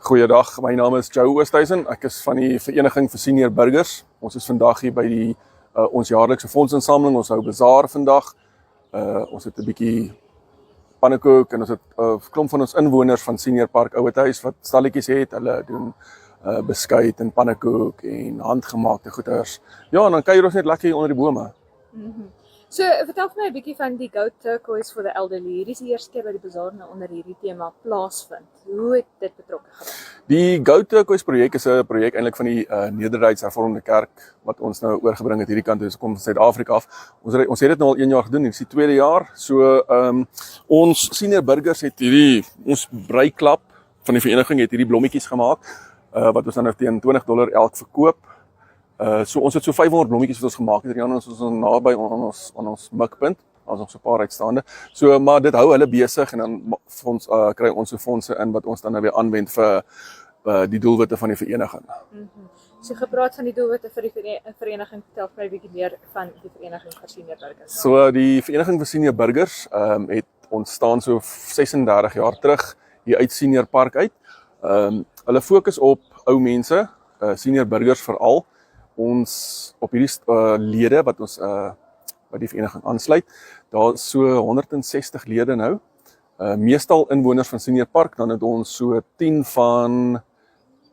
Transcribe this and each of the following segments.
Goeiedag, my naam is Joe Oosthuizen. Ek is van die Vereniging vir Senior Burgers. Ons is vandag hier by die ons jaarlikse fondsinsameling. Ons hou bazaar vandag. Ons het 'n bietjie pannekoek en ons het 'n klomp van ons inwoners van Senior Park Ouetehuis wat stalletjies het. Hulle doen beskuit en pannekoek en handgemaakte goeders. Ja, en dan kuier ons net lekker hier onder die bome. So, vertel vir my 'n bietjie van die Goat Turquoise for the Elderly. Hierdie is die eerste keer by die bazaar nou onder hierdie tema plaasvind. Hoe het dit betrokke geraak? Die Goat Turquoise projek is 'n projek eintlik van die Nederduits Hervormde Kerk wat ons nou oorgebring het hierdie kant toe. Ons kom van Suid-Afrika af. Ons het dit nou al 1 jaar gedoen, dit is die 2de jaar. So ons senior burgers het ons breiklap van die vereniging het hierdie blommetjies gemaak wat ons dan nou teen $20 elk verkoop. So ons het so 500 blommetjies wat ons gemaak het, en ons is naby aan ons mikpunt, as nog so 'n paar uitstaande. So maar dit hou hulle besig en dan kry ons so fondse in wat ons dan nou weer aanwend vir die doelwitte van die vereniging. So gepraat van die doelwitte vir die vereniging, vertel vir my 'n bietjie meer van die vereniging vir senior burgers. So die vereniging vir senior burgers het ontstaan so 36 jaar terug hier uit Senior Park uit. Hulle fokus op ou mense, senior burgers veral. Ons op hierdie lede wat ons by die vereniging aansluit, daar is so 160 lede nou. Meestal inwoners van Senior Park, dan het ons so 10 van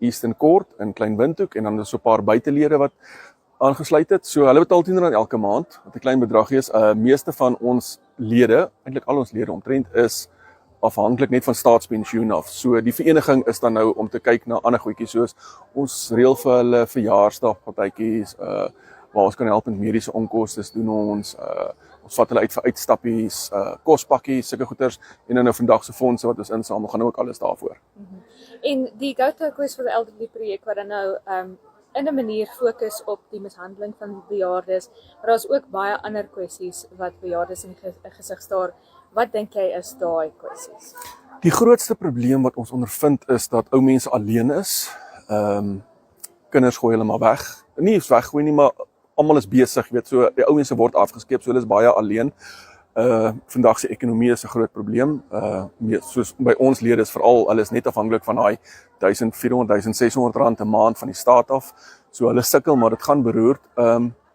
Eastern Court in Klein Windhoek en dan is so 'n paar buitelede wat aangesluit het. So hulle betaal R10 elke maand, wat 'n klein bedragie is. Meeste van ons lede, eintlik al ons lede omtrent, is afhanklik net van staatspensioen af. So die vereniging is dan nou om te kyk na ander goedjies soos ons reël vir hulle verjaarsdagpartytjies, waar ons kan help met mediese onkoste doen ons vat hulle uit vir uitstappies, kospakkies, sulke goeders en dan nou vandag se fondse wat ons insamel, gaan ook alles daarvoor. En die Goat Turquoise for the Elderly projek wat dan nou in 'n manier fokus op die mishandeling van bejaardes, maar daar's ook baie ander kwessies wat bejaardes in die gesig staar. Wat dink jy is daai kwessies? Die grootste probleem wat ons ondervind is dat ou mense alleen is. Kinders gooi hulle maar weg. Nie eens weggooi nie, maar almal is besig, weet so, die ou mense word afgeskeep, so hulle is baie alleen. Vandag se ekonomie is 'n groot probleem. Soos by ons lede is veral, hulle is net afhanklik van daai R1.400, R1.600 'n maand van die staat af. So hulle sukkel, maar dit gaan beroerd.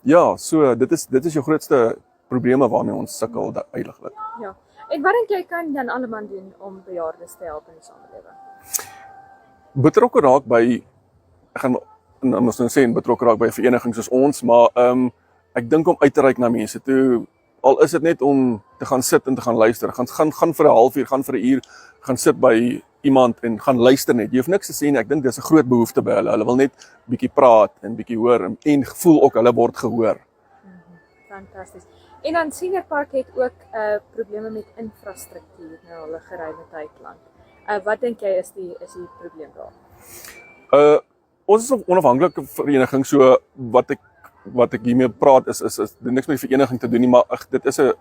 Ja, so dit is jou grootste probleme waarmee ons sukkel uiteindelik. Ja. En wat dink jy kan Jan Alleman doen om bejaardes te help in die samelewing? Betrokke raak by, ek gaan ons nou sê betrokke raak by 'n vereniging soos ons, maar ek dink om uit te reik na mense toe, al is dit net om te gaan sit en te gaan luister, gaan vir 'n halfuur, gaan vir 'n uur, gaan sit by iemand en gaan luister net. Jy hoef niks te sê nie, ek dink dis 'n groot behoefte by hulle. Hulle wil net bietjie praat en bietjie hoor en voel ook hulle word gehoor. Fantasties. En dan Senior Park het ook probleme met infrastruktuur nou hulle geruime tyd lank. Wat dink jy is die probleem daar? Ons is 'n onafhanklike vereniging, so wat ek hiermee praat is dit niks met die vereniging te doen nie, maar dit is 'n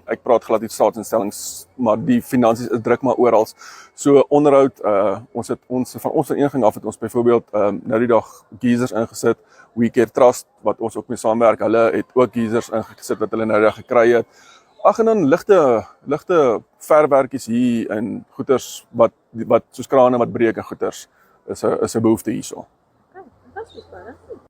ek praat glad nie staatsinstellings, maar die finansies is druk maar oral. So onderhoud, van ons vereniging af het ons byvoorbeeld nou die dag geysers ingesit. We Care Trust wat ons ook mee saamwerk, hulle het ook geysers ingesit wat hulle nou reg gekry het. Ag, en dan ligte verwerkies hier en goeders wat soos krane wat breek en goeders is 'n behoefte hierso. Okay, fantasties,